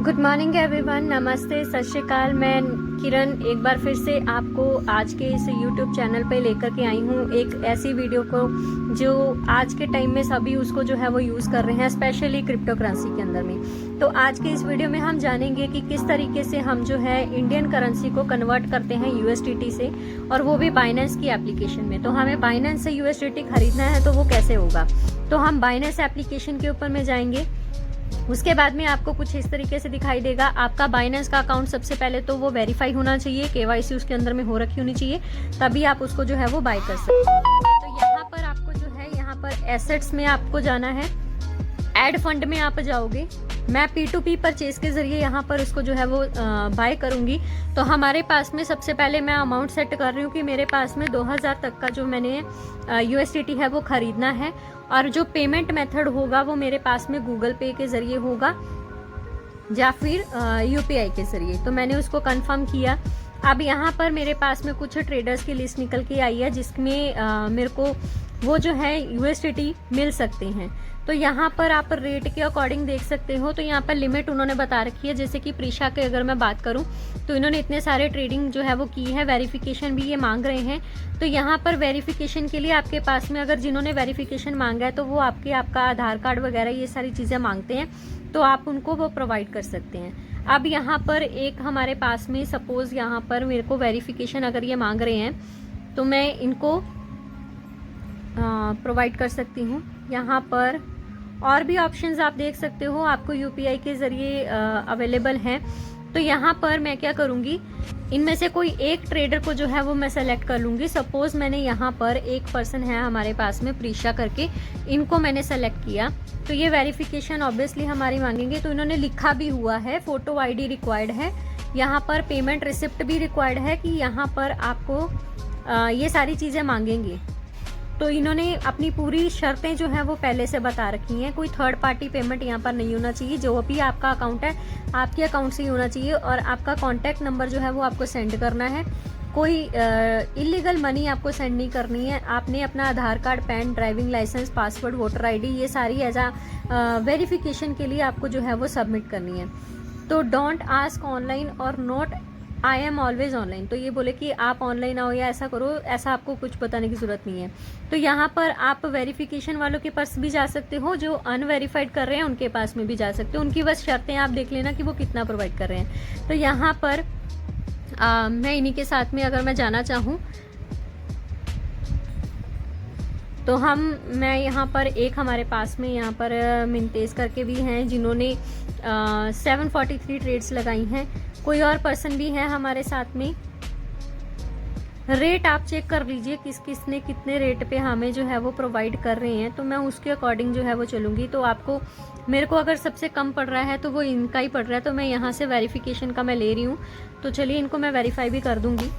Good morning everyone, नमस्ते, सत श्री अकाल। मैं किरण एक बार फिर से आपको आज के इस यूट्यूब चैनल पे लेकर के आई हूँ एक ऐसी वीडियो को जो आज के टाइम में सभी उसको जो है वो यूज़ कर रहे हैं, स्पेशली क्रिप्टो करेंसी के अंदर में। तो आज के इस वीडियो में हम जानेंगे कि किस तरीके से हम जो है इंडियन करेंसी को कन्वर्ट करते हैं यूएसडीटी से, और वो भी बाइनेंस की एप्लीकेशन में। तो हमें बाइनेंस से यूएसडीटी खरीदना है तो वो कैसे होगा, तो हम बाइनेंस एप्लीकेशन के ऊपर में जाएंगे। उसके बाद में आपको कुछ इस तरीके से दिखाई देगा। आपका बाइनेंस का अकाउंट सबसे पहले तो वो वेरीफाई होना चाहिए, केवाईसी उसके अंदर में हो रखी होनी चाहिए, तभी आप उसको जो है वो बाय कर सकते हैं। तो यहाँ पर आपको जो है यहाँ पर एसेट्स में आपको जाना है, एड फंड में आप जाओगे। मैं P2P परचेज के जरिए यहाँ पर उसको जो है वो बाय करूंगी। तो हमारे पास में सबसे पहले मैं अमाउंट सेट कर रही हूँ कि मेरे पास में 2000 तक का जो मैंने यूएसडीटी है वो खरीदना है, और जो पेमेंट मेथड होगा वो मेरे पास में गूगल पे के जरिए होगा या फिर यूपीआई के जरिए। तो मैंने उसको कंफर्म किया। अब यहाँ पर मेरे पास में कुछ ट्रेडर्स की लिस्ट निकल के आई है जिसमें मेरे को वो जो है यूएसडीटी मिल सकते हैं। तो यहाँ पर आप रेट के अकॉर्डिंग देख सकते हो। तो यहाँ पर लिमिट उन्होंने बता रखी है, जैसे कि प्रीशा के अगर मैं बात करूँ तो इन्होंने इतने सारे ट्रेडिंग जो है वो की है, वेरिफिकेशन भी ये मांग रहे हैं। तो यहाँ पर वेरिफिकेशन के लिए आपके पास में अगर जिन्होंने वेरिफिकेशन मांगा है तो वो आपका आधार कार्ड वगैरह ये सारी चीज़ें मांगते हैं, तो आप उनको वो प्रोवाइड कर सकते हैं। अब यहाँ पर एक हमारे पास में सपोज यहाँ पर मेरे को वेरिफिकेशन अगर ये मांग रहे हैं तो मैं इनको प्रोवाइड कर सकती हूँ। यहाँ पर और भी ऑप्शंस आप देख सकते हो, आपको यूपीआई के जरिए अवेलेबल हैं। तो यहाँ पर मैं क्या करूँगी, इनमें से कोई एक ट्रेडर को जो है वो मैं सेलेक्ट कर लूँगी। सपोज मैंने यहाँ पर एक पर्सन है हमारे पास में प्रीशा करके, इनको मैंने सेलेक्ट किया। तो ये वेरिफिकेशन ऑब्वियसली हमारी मांगेंगे, तो इन्होंने लिखा भी हुआ है फोटो आईडी रिक्वायर्ड है, यहाँ पर पेमेंट रिसिप्ट भी रिक्वायर्ड है कि यहाँ पर आपको ये सारी चीज़ें मांगेंगे। तो इन्होंने अपनी पूरी शर्तें जो है वो पहले से बता रखी हैं। कोई थर्ड पार्टी पेमेंट यहाँ पर नहीं होना चाहिए, जो भी आपका अकाउंट है आपके अकाउंट से ही होना चाहिए, और आपका कॉन्टैक्ट नंबर जो है वो आपको सेंड करना है। कोई इलीगल मनी आपको सेंड नहीं करनी है। आपने अपना Aadhaar card, PAN, driving licence, password, voter ID ये सारी एज आ वेरिफिकेशन के लिए आपको जो है वो सबमिट करनी है। तो डोंट आस्क ऑनलाइन और not I am always online. तो ये बोले कि आप ऑनलाइन आओ या ऐसा करो, ऐसा आपको कुछ बताने की जरूरत नहीं है। तो यहाँ पर आप वेरिफिकेशन वालों के पास भी जा सकते हो, जो अनवेरीफाइड कर रहे हैं उनके पास में भी जा सकते हो। उनकी बस शर्तें आप देख लेना कि वो कितना प्रोवाइड कर रहे हैं। तो यहाँ पर मैं इन्हीं के साथ में अगर मैं जाना चाहूँ तो मैं यहाँ पर एक हमारे पास में यहाँ पर मिनतेज करके भी हैं जिन्होंने 743 ट्रेड्स लगाई हैं। कोई और पर्सन भी है हमारे साथ में। रेट आप चेक कर लीजिए किस किस ने कितने रेट पे हमें जो है वो प्रोवाइड कर रहे हैं, तो मैं उसके अकॉर्डिंग जो है वो चलूँगी। तो आपको मेरे को अगर सबसे कम पड़ रहा है तो वो इनका ही पड़ रहा है, तो मैं यहाँ से वेरिफिकेशन का मैं ले रही हूँ। तो चलिए इनको मैं वेरीफाई भी कर दूँगी।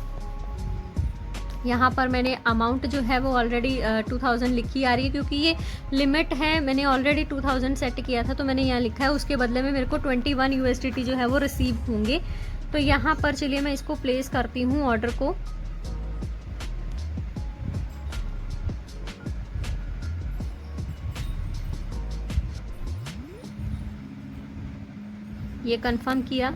यहाँ पर मैंने अमाउंट जो है वो ऑलरेडी 2000 लिखी आ रही है, क्योंकि ये लिमिट है। मैंने ऑलरेडी 2000 सेट किया था, तो मैंने यहाँ लिखा है। उसके बदले में मेरे को 21 यूएसडीटी जो है वो रिसीव होंगे। तो यहाँ पर चलिए मैं इसको प्लेस करती हूँ ऑर्डर को। ये कंफर्म किया।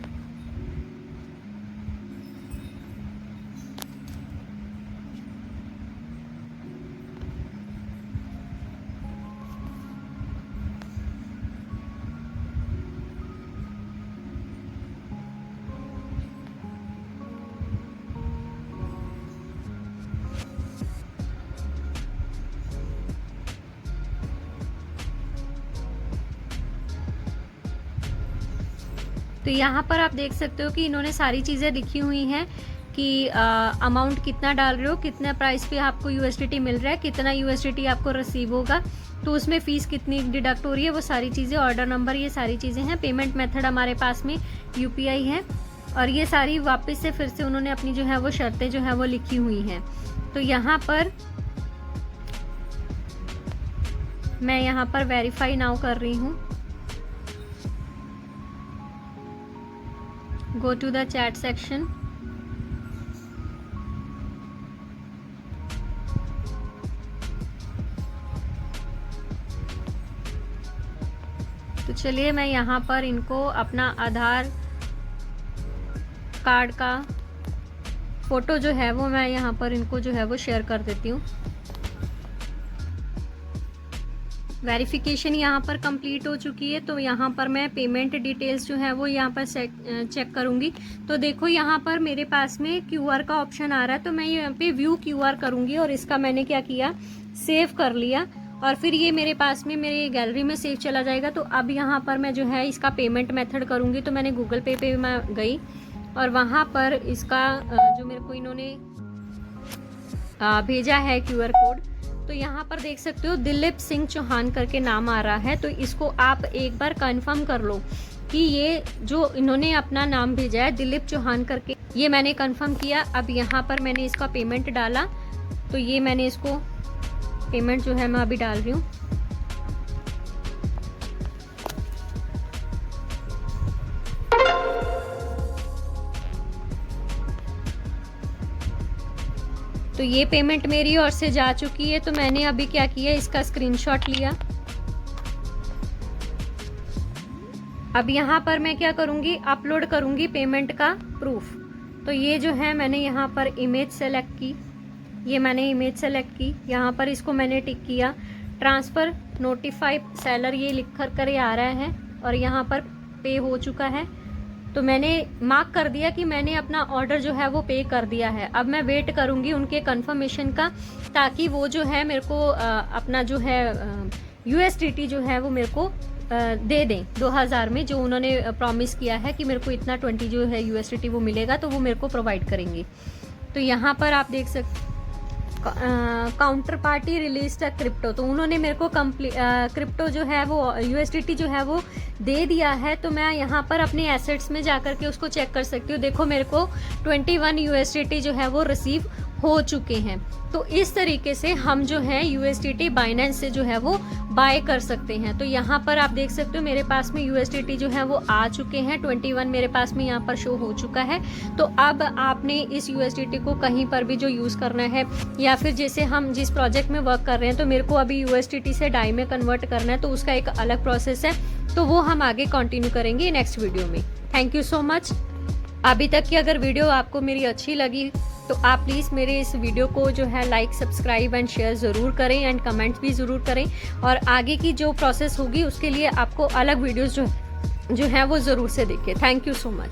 तो यहाँ पर आप देख सकते हो कि इन्होंने सारी चीज़ें लिखी हुई हैं कि अमाउंट कितना डाल रहे हो, कितना प्राइस पे आपको यूएसडीटी मिल रहा है, कितना यूएसडीटी आपको रिसीव होगा, तो उसमें फ़ीस कितनी डिडक्ट हो रही है, वो सारी चीज़ें, ऑर्डर नंबर, ये सारी चीज़ें हैं। पेमेंट मेथड हमारे पास में यूपीआई है, और ये सारी वापस से फिर से उन्होंने अपनी जो है वो शर्तें जो है वो लिखी हुई हैं। तो यहाँ पर मैं यहाँ पर वेरीफाई नाउ कर रही हूँ। Go to the chat section. तो चलिए मैं यहाँ पर इनको अपना आधार कार्ड का फ़ोटो जो है वो मैं यहाँ पर इनको जो है वो शेयर कर देती हूँ। वेरिफिकेशन यहाँ पर कंप्लीट हो चुकी है, तो यहाँ पर मैं पेमेंट डिटेल्स जो है वो यहाँ पर चेक करूँगी। तो देखो यहाँ पर मेरे पास में क्यूआर का ऑप्शन आ रहा है, तो मैं यहाँ पे व्यू क्यूआर करूँगी और इसका मैंने क्या किया, सेव कर लिया और फिर ये मेरे पास में मेरे गैलरी में सेव चला जाएगा। तो अब यहाँ पर मैं जो है इसका पेमेंट मेथड करूँगी। तो मैंने गूगल पे पे मैं गई और वहाँ पर इसका जो मेरे को इन्होंने भेजा है क्यूआर कोड, तो यहाँ पर देख सकते हो दिलीप सिंह चौहान करके नाम आ रहा है। तो इसको आप एक बार कंफर्म कर लो कि ये जो इन्होंने अपना नाम भेजा है दिलीप चौहान करके, ये मैंने कंफर्म किया। अब यहाँ पर मैंने इसका पेमेंट डाला, तो ये मैंने इसको पेमेंट जो है मैं अभी डाल रही हूँ। तो ये पेमेंट मेरी ओर से जा चुकी है। तो मैंने अभी क्या किया, इसका स्क्रीनशॉट लिया। अब यहाँ पर मैं क्या करूँगी, अपलोड करूँगी पेमेंट का प्रूफ। तो ये जो है मैंने यहाँ पर इमेज सेलेक्ट की, ये मैंने इमेज सेलेक्ट की, यहाँ पर इसको मैंने टिक किया। ट्रांसफ़र नोटिफाइड सेलर ये लिख कर आ रहा है और यहाँ पर पे हो चुका है। तो मैंने मार्क कर दिया कि मैंने अपना ऑर्डर जो है वो पे कर दिया है। अब मैं वेट करूंगी उनके कंफर्मेशन का, ताकि वो जो है मेरे को अपना जो है USDT जो है वो मेरे को दे दें 2000 में, जो उन्होंने प्रॉमिस किया है कि मेरे को इतना 20 जो है USDT वो मिलेगा, तो वो मेरे को प्रोवाइड करेंगे। तो यहाँ पर आप देख सकते काउंटर पार्टी रिलीज क्रिप्टो, तो उन्होंने मेरे को क्रिप्टो जो है वो USDT जो है वो दे दिया है। तो मैं यहाँ पर अपने एसेट्स में जाकर के उसको चेक कर सकती हूँ। देखो मेरे को 21 USDT जो है वो रिसीव हो चुके हैं। तो इस तरीके से हम जो है USDT बाइनेंस से जो है वो बाय कर सकते हैं। तो यहाँ पर आप देख सकते हो मेरे पास में USDT जो है वो आ चुके हैं, 21 मेरे पास में यहाँ पर शो हो चुका है। तो अब आपने इस USDT को कहीं पर भी जो यूज़ करना है, या फिर जैसे हम जिस प्रोजेक्ट में वर्क कर रहे हैं, तो मेरे को अभी USDT से डाई में कन्वर्ट करना है, तो उसका एक अलग प्रोसेस है, तो वो हम आगे कंटिन्यू करेंगे नेक्स्ट वीडियो में। Thank you so much. अभी तक की अगर वीडियो आपको मेरी अच्छी लगी तो आप प्लीज़ मेरे इस वीडियो को जो है लाइक, सब्सक्राइब एंड शेयर ज़रूर करें एंड कमेंट्स भी ज़रूर करें। और आगे की जो प्रोसेस होगी उसके लिए आपको अलग वीडियोस जो है वो ज़रूर से देखें। Thank you so much.